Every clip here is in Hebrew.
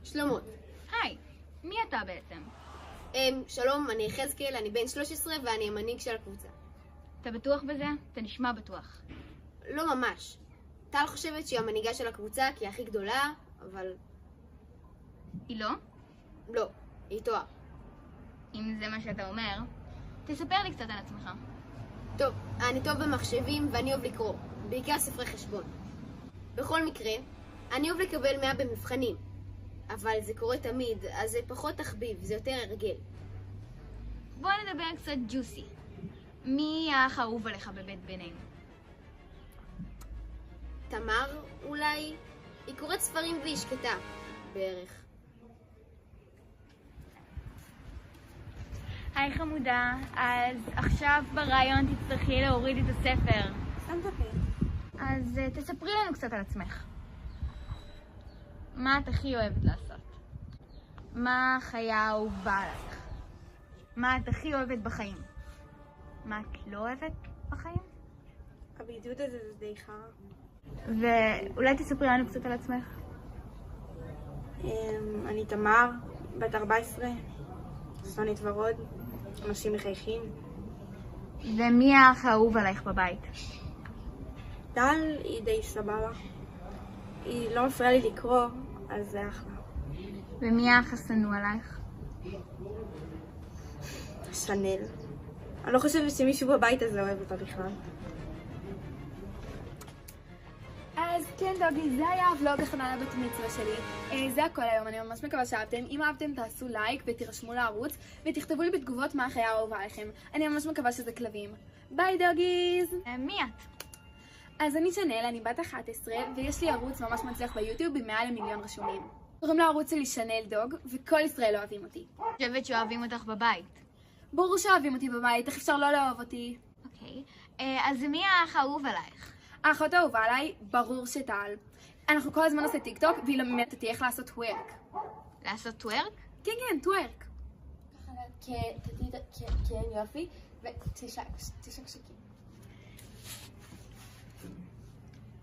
שלומות. היי, מי אתה בעצם? שלום, אני חזקאל, אני בן 13 ואני המנהיג של הקבוצה. אתה בטוח בזה? אתה נשמע בטוח. לא ממש. טל חושבת שהיא המנהיגה של הקבוצה כי היא הכי גדולה, אבל היא לא? לא, היא טועה. אם זה מה שאתה אומר, תספר לי קצת על עצמך. טוב, אני טוב במחשבים ואני אוהב לקרוא, בעיקר ספרי חשבון. בכל מקרה, אני אוהב לקבל 100 במבחנים, אבל זה קורה תמיד, אז זה פחות תחביב, זה יותר הרגל. בוא נדבר קצת ג'וסי. מי האח האהוב עליך בבית בינינו? תמר, אולי? היא קוראת ספרים והיא שקטה, בערך. היי חמודה, אז עכשיו ברעיון תצטרכי להוריד את הספר. שמת פה. אז תספרי לנו קצת על עצמך. מה את הכי אוהבת לעשות? מה החיה האהובה עליך? מה את הכי אוהבת בחיים? מה את לא אוהבת בחיים? הבידוד הזה זה די חרא. ואולי תספרי לנו קצת על עצמך. אני תמר, בת 14, שונאת ורוד, אנשים מחייכים. ומי האח האהוב עלייך בבית? טל היא די סבבה. היא לא מפריעה לי לקרוא, אז זה אחלה. ומי האח השנוא עלייך? שנל. אני לא חושבת שמישהו בבית הזה אוהב אותה בכלל. אז כן דוגי, זה היה הוולוג הכנה לבת מצווה שלי. זה הכל היום, אני ממש מקווה שאהבתם. אם אהבתם תעשו לייק ותירשמו לערוץ ותכתבו לי בתגובות מה החיה האהובה עליכם. אני ממש מקווה שזה כלבים. ביי דוגיז! מי את? אז אני שנל, אני בת 11 ויש לי ערוץ ממש מצליח ביוטיוב עם מעל ל1,000,000 רשומים. קוראים לערוץ שלי שנל דוג וכל ישראל אוהבים אותי. אני חושבת שאוהבים אותך בבית. ברור שאוהבים אותי בבית, איך אפשר לא לאהוב אותי? אוקיי. אז מי האח האהוב עלייך? האחות האהובה עליי, ברור שטל. אנחנו כל הזמן עושה טיק טוק והיא לומדת אותי איך לעשות טוורק. לעשות טוורק? כן, כן, טוורק. כן, יופי, ותשקשקי.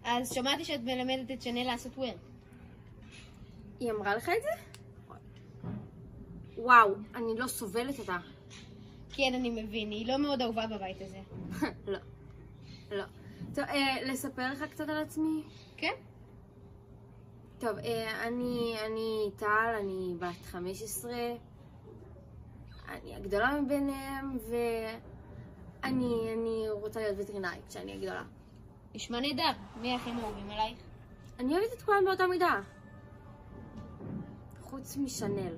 אז שמעתי שאת מלמדת את שנל לעשות וויר. היא אמרה לך את זה? וואו, אני לא סובלת אותה. כן, אני מבין, היא לא מאוד אהובה בבית הזה. לא, לא. טוב, לספר לך קצת על עצמי? כן? טוב, אני טל, אני בת 15. אני הגדולה מביניהם, ואני רוצה להיות וטרינרית כשאני הגדולה. נשמע נהדר. מי הכי אהובים עלייך? אני אוהבת את כולם באותה מידה. חוץ משנל.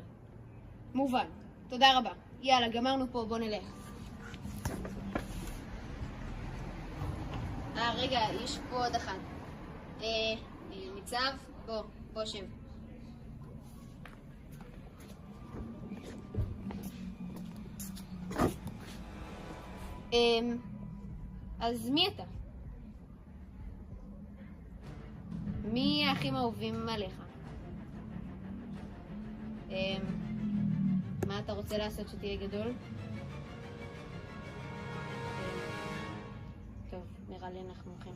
מובן. תודה רבה. יאללה, גמרנו פה, בוא נלך. רגע, יש פה עוד אחת. ניצב, בוא שב. אז מי אתה? מי האחים האהובים עליך? מה אתה רוצה לעשות שתהיה גדול? טוב, נראה לי אנחנו הולכים.